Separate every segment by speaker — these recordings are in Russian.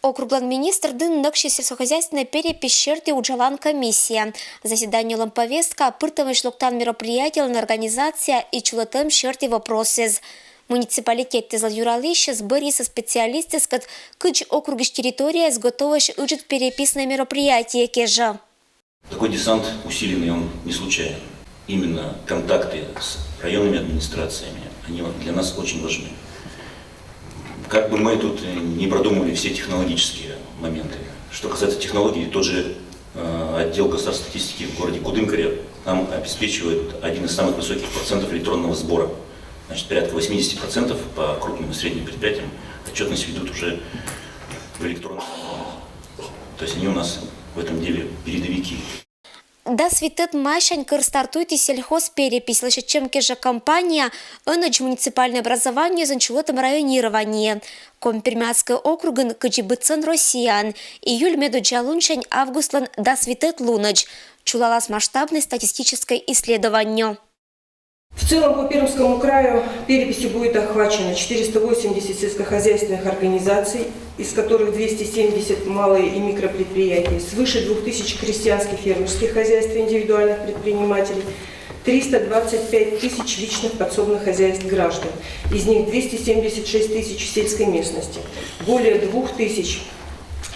Speaker 1: Округлан министр дын ныкши сельскохозяйственной перепись черти уджалан комиссия. Заседание ламповестка пыртовый шлоктан мероприятий на организация и чулатым черти вопросы. Муниципалитет тезал юралище сбыри со специалисты скат кыч округиш территория сготовыш учит переписное мероприятие кежа.
Speaker 2: Такой десант усиленный, он не случайен. Именно контакты с районными администрациями, они для нас очень важны. Как бы мы тут не продумывали все технологические моменты. Что касается технологий, тот же отдел государственной статистики в городе Кудымкаре нам обеспечивает один из самых высоких процентов электронного сбора. Значит, порядка 80% по крупным и средним предприятиям отчетность ведут уже в электронном формате. То есть они у нас в этом деле передовики.
Speaker 1: Да свитет машань кыр стартует и сельхозперепись, лишь чем кежа компания ыныч муниципальное образование занчулотом районирование. Компермятский округын кычибыцын россиян. Июль меду джалунчань августлан да свитет лунач. Чулалас масштабное статистическое исследование.
Speaker 3: В целом по Пермскому краю переписью будет охвачено 480 сельскохозяйственных организаций, из которых 270 малые и микропредприятия, свыше 2000 крестьянских фермерских хозяйств и индивидуальных предпринимателей, 325 тысяч личных подсобных хозяйств граждан, из них 276 тысяч в сельской местности, более 2000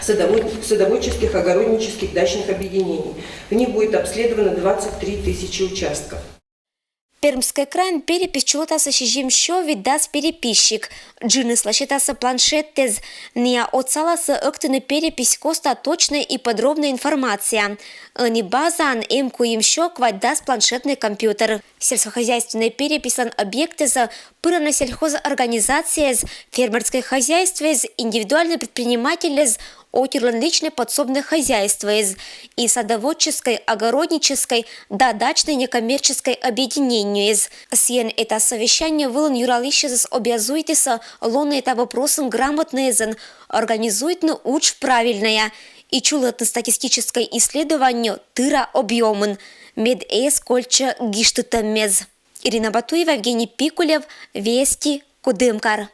Speaker 3: садоводческих, огороднических, дачных объединений. В них будет обследовано 23 тысячи участков.
Speaker 1: Пермский край перепись чулотаса шижим шо видас переписчик. Джины слащитаса планшеттез. Не оцаласа актыны перепись коста точная и подробная информация. Они базан эмку им шо квадас планшетный компьютер. Сельскохозяйственная перепись объектеза пырана сельхозорганизация, фермерское хозяйство, индивидуальный предприниматель, отерлан личное подсобное хозяйство и садоводческой, огороднической, да дачной некоммерческой объединению. Сен это совещание вылан юралище обязуйтеся лонные это вопросом грамотные организует на уч правильное и чулатно статистическое исследование тыра объемен мед кольча гиштытамез. Ирина Батуева, Евгений Пикулев, Вести, Кудымкар.